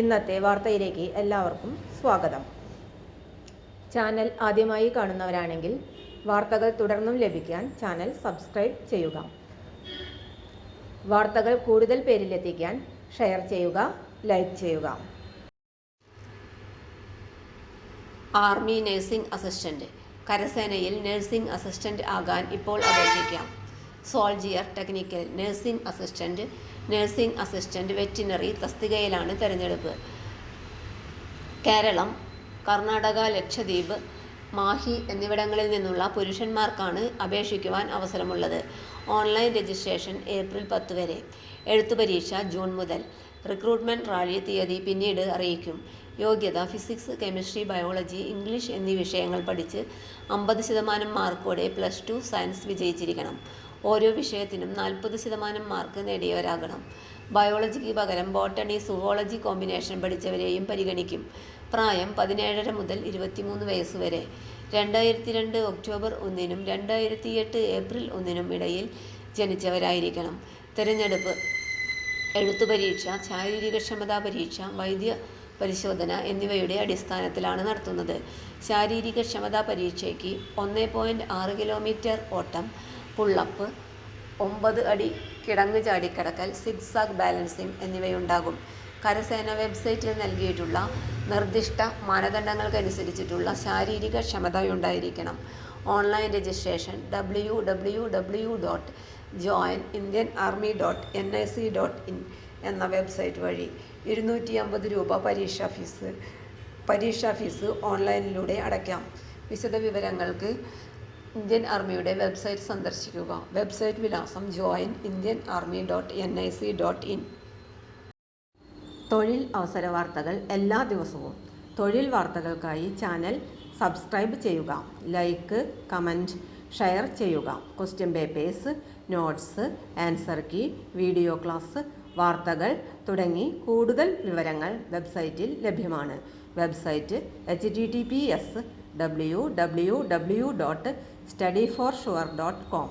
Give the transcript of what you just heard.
ഇന്നത്തെ വാർത്തയിലേക്ക് എല്ലാവർക്കും സ്വാഗതം. ചാനൽ ആദ്യമായി കാണുന്നവരാണെങ്കിൽ വാർത്തകൾ തുടർന്നും ലഭിക്കാൻ ചാനൽ സബ്സ്ക്രൈബ് ചെയ്യുക. വാർത്തകൾ കൂടുതൽ പേരിലെത്തിക്കാൻ ഷെയർ ചെയ്യുക, ലൈക്ക് ചെയ്യുക. Army nursing assistant. കരസേനയിൽ നഴ്സിംഗ് അസിസ്റ്റന്റ് ആകാൻ ഇപ്പോൾ അപേക്ഷിക്കാം. Soldier technical nursing assistant veterinary തസ്തികയിലാണ് തെരഞ്ഞെടുപ്പ്. കേരളം, കർണാടക, ലക്ഷദ്വീപ്, മാഹി എന്നിവിടങ്ങളിൽ നിന്നുള്ള പുരുഷന്മാർക്കാണ് അപേക്ഷിക്കുവാൻ അവസരമുള്ളത്. ഓൺലൈൻ രജിസ്ട്രേഷൻ ഏപ്രിൽ 10 വരെ. എഴുത്തുപരീക്ഷ ജൂൺ മുതൽ. റിക്രൂട്ട്മെന്റ് റാലി തീയതി പിന്നീട് അറിയിക്കും. യോഗ്യത ഫിസിക്സ്, കെമിസ്ട്രി, ബയോളജി, ഇംഗ്ലീഷ് എന്നീ വിഷയങ്ങൾ പഠിച്ച് 50% മാർക്കോടെ +2 സയൻസ് വിജയിച്ചിരിക്കണം. ഓരോ വിഷയത്തിനും 40% മാർക്ക് നേടിയവരാകണം. ബയോളജിക്ക് പകരം ബോട്ടണി, സുവോളജി കോമ്പിനേഷൻ പഠിച്ചവരെയും പരിഗണിക്കും. പ്രായം 17.5 മുതൽ 23 വയസ്സ് വരെ. 2002 ഒക്ടോബർ 1-നും 2008 ഏപ്രിൽ 1-നും ഇടയിൽ ജനിച്ചവരായിരിക്കണം. തെരഞ്ഞെടുപ്പ് എഴുത്തുപരീക്ഷ, ശാരീരികക്ഷമതാ പരീക്ഷ, വൈദ്യ പരിശോധന എന്നിവയുടെ അടിസ്ഥാനത്തിലാണ് നടത്തുന്നത്. ശാരീരികക്ഷമതാ പരീക്ഷയ്ക്ക് 1.6 കിലോമീറ്റർ ഓട്ടം, പുള്ളപ്പ്, 9 അടി കിടങ്ങ് ചാടിക്കടക്കൽ, സിഗ്സാഗ് ബാലൻസിംഗ് എന്നിവയുണ്ടാകും. കരസേന വെബ്സൈറ്റിൽ നൽകിയിട്ടുള്ള നിർദ്ദിഷ്ട മാനദണ്ഡങ്ങൾക്കനുസരിച്ചിട്ടുള്ള ശാരീരിക ക്ഷമതയുണ്ടായിരിക്കണം. ഓൺലൈൻ രജിസ്ട്രേഷൻ www.joinindianarmy.nic.in എന്ന വെബ്സൈറ്റ് വഴി. 250 രൂപ പരീക്ഷാ ഫീസ് ഓൺലൈനിലൂടെ അടയ്ക്കാം. വിശദവിവരങ്ങൾക്ക് ഇന്ത്യൻ ആർമിയുടെ വെബ്സൈറ്റ് സന്ദർശിക്കുക. വെബ്സൈറ്റ് വിലാസം joinindianarmy.nic.in. തൊഴിൽ അവസര വാർത്തകൾ എല്ലാ ദിവസവും. തൊഴിൽ വാർത്തകൾക്കായി ചാനൽ സബ്സ്ക്രൈബ് ചെയ്യുക. ലൈക്ക്, കമൻറ്റ്, ഷെയർ ചെയ്യുക. Question papers, notes, answer key, video class, വാർത്തകൾ തുടങ്ങി കൂടുതൽ വിവരങ്ങൾ വെബ്സൈറ്റിൽ ലഭ്യമാണ്. Website https://www.studyforsure.com